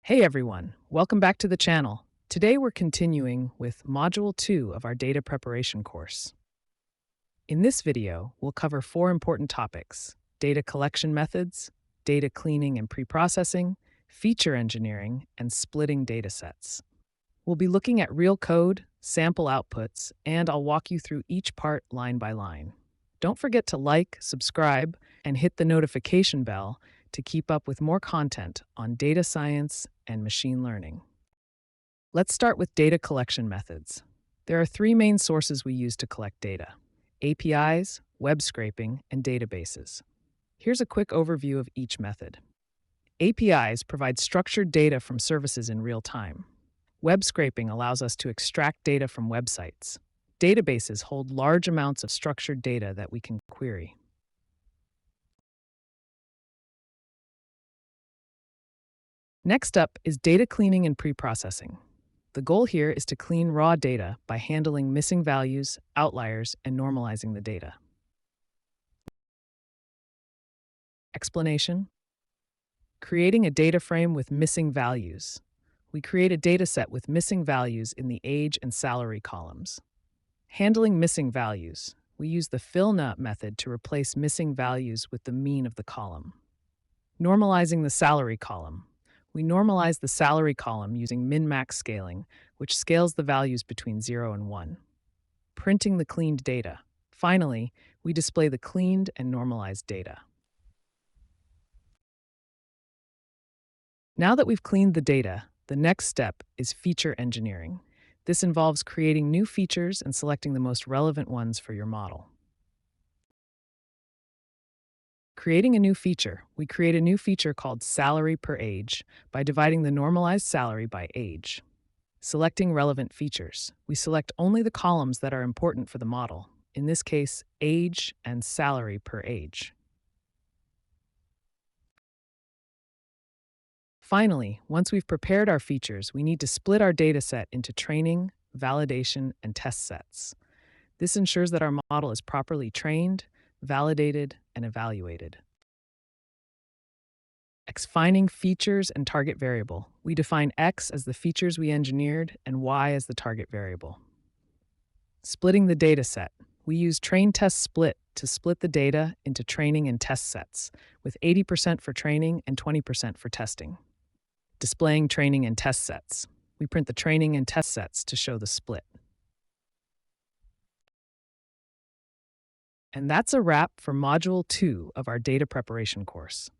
Hey everyone, welcome back to the channel. Today we're continuing with Module 2 of our data preparation course. In this video, we'll cover four important topics: data collection methods, data cleaning and preprocessing, feature engineering, and splitting datasets. We'll be looking at real code, sample outputs, and I'll walk you through each part line by line. Don't forget to like, subscribe, and hit the notification bell to keep up with more content on data science and machine learning. Let's start with data collection methods. There are three main sources we use to collect data: APIs, web scraping, and databases. Here's a quick overview of each method. APIs provide structured data from services in real time. Web scraping allows us to extract data from websites. Databases hold large amounts of structured data that we can query. Next up is data cleaning and preprocessing. The goal here is to clean raw data by handling missing values, outliers, and normalizing the data. Explanation: creating a data frame with missing values. We create a dataset with missing values in the age and salary columns. Handling missing values. We use the fill-nut method to replace missing values with the mean of the column. Normalizing the salary column. We normalize the salary column using min-max scaling, which scales the values between 0 and 1. Printing the cleaned data. Finally, we display the cleaned and normalized data. Now that we've cleaned the data, the next step is feature engineering. This involves creating new features and selecting the most relevant ones for your model. Creating a new feature. We create a new feature called salary per age by dividing the normalized salary by age. Selecting relevant features. We select only the columns that are important for the model, in this case, age and salary per age. Finally, once we've prepared our features, we need to split our dataset into training, validation, and test sets. This ensures that our model is properly trained, validated, and evaluated. Defining features and target variable. We define X as the features we engineered and Y as the target variable. Splitting the dataset. We use train test split to split the data into training and test sets, with 80% for training and 20% for testing. Displaying training and test sets. We print the training and test sets to show the split. And that's a wrap for Module 2 of our data preparation course.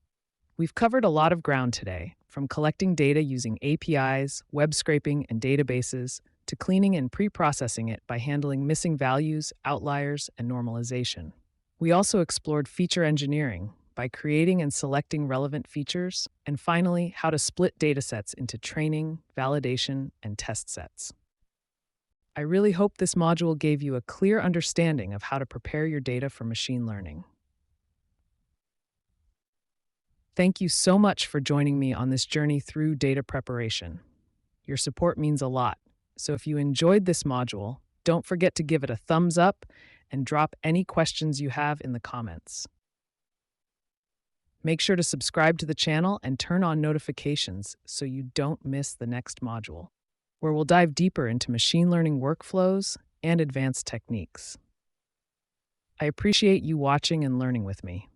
We've covered a lot of ground today, from collecting data using APIs, web scraping, and databases, to cleaning and pre-processing it by handling missing values, outliers, and normalization. We also explored feature engineering by creating and selecting relevant features, and finally, how to split datasets into training, validation, and test sets. I really hope this module gave you a clear understanding of how to prepare your data for machine learning. Thank you so much for joining me on this journey through data preparation. Your support means a lot, so if you enjoyed this module, don't forget to give it a thumbs up and drop any questions you have in the comments. Make sure to subscribe to the channel and turn on notifications so you don't miss the next module, where we'll dive deeper into machine learning workflows and advanced techniques. I appreciate you watching and learning with me.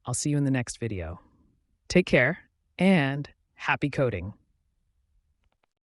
I'll see you in the next video. Take care and happy coding.